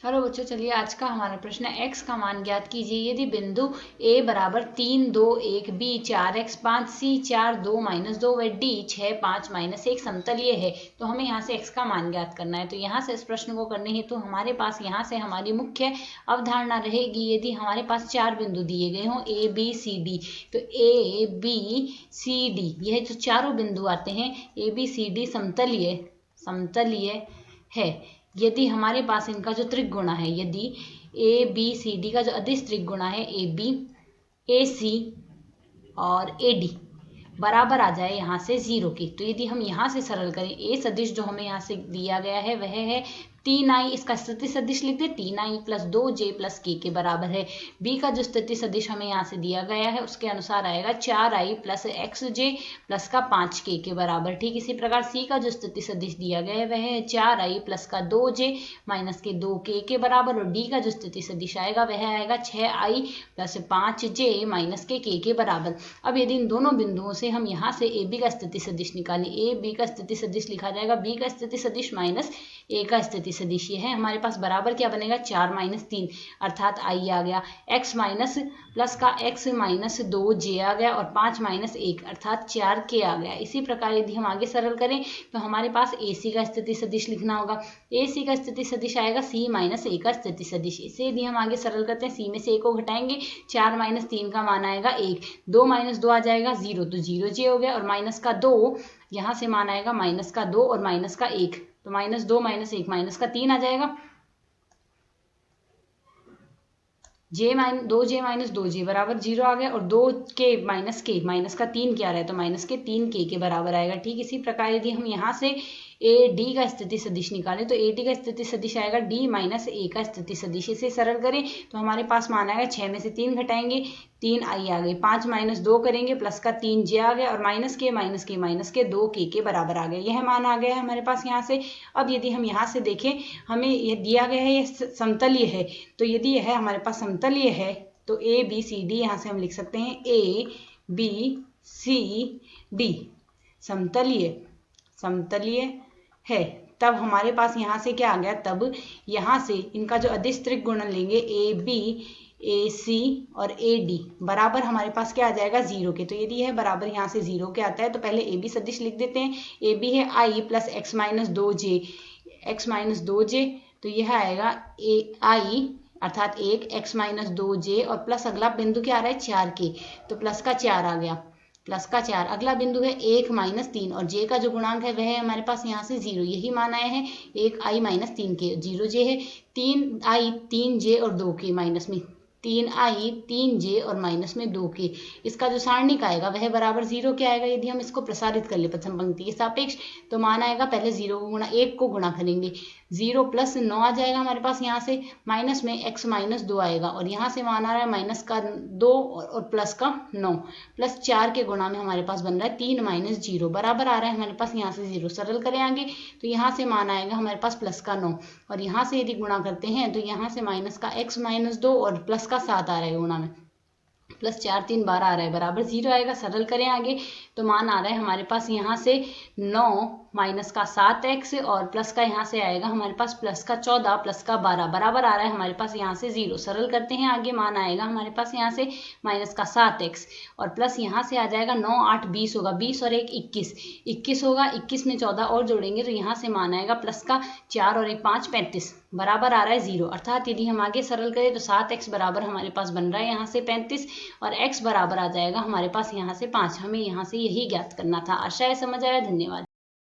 Hello बच्चों, चलिए आज का हमारा प्रश्न है x का मान ज्ञात कीजिए। यदि बिंदु a बराबर 3 2 1 b 4x 5 c 4 2 -2 व d 6 5 -1 समतलीय है तो हमें यहाँ से x का मान ज्ञात करना है। तो यहाँ से इस प्रश्न को करने हेतु हमारे पास यहाँ से हमारी मुख्य अवधारणा रहेगी। यदि हमारे पास 4 बिंदु दिए गए हों a b c d, तो a b c d यह जो चारों बिंदु आते हैं a b c d समतलीय है। यदि हमारे पास इनका जो त्रिगुणा है, यदि ए बी सी डी का जो अदिश त्रिगुणा है ए बी ए सी और ए डी बराबर आ जाए यहाँ से 0 की, तो यदि हम यहाँ से सरल करें, ए सदिश जो हमें यहाँ से दिया गया है वह है 3i, इसका स्थिति सदिश लिख दे 3i + 2j + k के बराबर है। b का जो स्थिति सदिश हमें यहाँ से दिया गया है उसके अनुसार आएगा 4i + xj + का 5k के बराबर। ठीक इसी प्रकार c का जो स्थिति सदिश दिया गया है वह है 4i + का 2j - के 2k के बराबर, और d का जो स्थिति सदिश आएगा वह आएगा 6i + 5j - के k के बराबर। अब यदि इन दोनों बिंदुओं से हम यहाँ से ए बी का स्थिति सदिश निकालें, ए बी का स्थिति सदिश लिखा जाएगा बी का स्थिति सदिश माइनस ए का स्थिति सदिश, ये है हमारे पास बराबर क्या बनेगा 4 - 3 अर्थात आई आ गया, x माइनस प्लस का x - 2j आ गया और 5 - 1 अर्थात 4k आ गया। इसी प्रकार यदि हम आगे सरल करें तो हमारे पास AC का स्थिति सदिश लिखना होगा। AC का स्थिति सदिश आएगा C - A का स्थिति सदिश। इसे यदि हम आगे सरल करते हैं, C में से A को घटाएंगे, 4 - 3 का मान आएगा 1, 2 - 2 आ जाएगा 0, तो 0j हो गया, और माइनस का 2 यहाँ से मान आएगा माइनस का 2 और माइनस का 1, तो -2 - 1 माइनस का 3 आ जाएगा, 2j - 2j बराबर 0 आ गया, और 2k - माइनस का 3 क्या रहा है, तो -3k के बराबर आएगा। ठीक इसी प्रकार यदि हम यहाँ से AD का स्थिति सदिश निकालें तो AD का स्थिति सदिश आएगा D - A का स्थिति सदिश। इसे सरल करें तो हमारे पास मान आएगा 6 में से 3 घटाएंगे 3i आ गई, 5 - 2 करेंगे प्लस का 3j आ गया, और माइनस के 2k के बराबर आ गया। यह मान आ गया है हमारे पास यहाँ से। अब यदि हम यहाँ से देखें, हमें यह दिया गया है, यह समतलीय है, तो यदि यह हमारे पास समतलीय है तो ए बी सी डी यहाँ से हम लिख सकते हैं ए बी सी डी समतलीय है। तब हमारे पास यहाँ से क्या आ गया, तब यहाँ से इनका जो अदिश त्रिगुणन लेंगे ए बी ए सी और ए डी बराबर हमारे पास क्या आ जाएगा 0 के। तो यदि यह बराबर यहाँ से 0 के आता है तो पहले ए बी सदिश लिख देते हैं। ए बी है i + x - 2j, तो यह आएगा i अर्थात 1 x - 2j और प्लस अगला बिंदु क्या आ रहा है 4k, तो प्लस का 4 आ गया, प्लस का 4। अगला बिंदु है 1 - 3 और j का जो गुणांक है वह है हमारे पास यहाँ से 0, यही मान आए हैं 1i - 3k, 0j है, 3i 3j और 2k माइनस में 3i 3j और माइनस में 2k। इसका जो सारणिक आएगा वह बराबर 0 के आएगा। यदि हम इसको प्रसारित कर ले प्रथम पंक्ति के सापेक्ष तो मान आएगा, पहले 0 को गुणा 1 को गुणा करेंगे, 0 + 9 आ जाएगा हमारे पास यहाँ से, माइनस में x - 2 आएगा, और यहाँ से मान आ रहा है माइनस का 2 और प्लस का 9, प्लस 4 के गुणा में हमारे पास बन रहा है 3 - 0 बराबर आ रहा है हमारे पास यहाँ से 0। सरल करें आगे तो यहाँ से मान आएगा हमारे पास प्लस का 9, और यहाँ से यदि गुणा करते हैं तो यहाँ से माइनस का x - 2 और प्लस का 7 आ रहा है गुणा में, प्लस 4 3 12 आ रहा है, बराबर 0 आएगा। सरल करें आगे तो मान आ रहा है हमारे पास यहाँ से 9 माइनस का 7x और प्लस का यहाँ से आएगा हमारे पास प्लस का 14 प्लस का 12 बराबर आ रहा है हमारे पास यहाँ से 0। सरल करते हैं आगे, मान आएगा हमारे पास यहाँ से माइनस का 7x और प्लस यहाँ से आ जाएगा 9 8 20 होगा, 20 और 1 21 होगा, 21 में 14 और जोड़ेंगे तो यहाँ से मान आएगा प्लस का 4 और 1 5 35 बराबर आ रहा है 0। अर्थात यदि हम आगे सरल करें तो 7x बराबर हमारे पास बन रहा है यहाँ से 35 और x बराबर आ जाएगा हमारे पास यहाँ से 5। हमें यहाँ से यही ज्ञात करना था। आशा है समझ आया। धन्यवाद।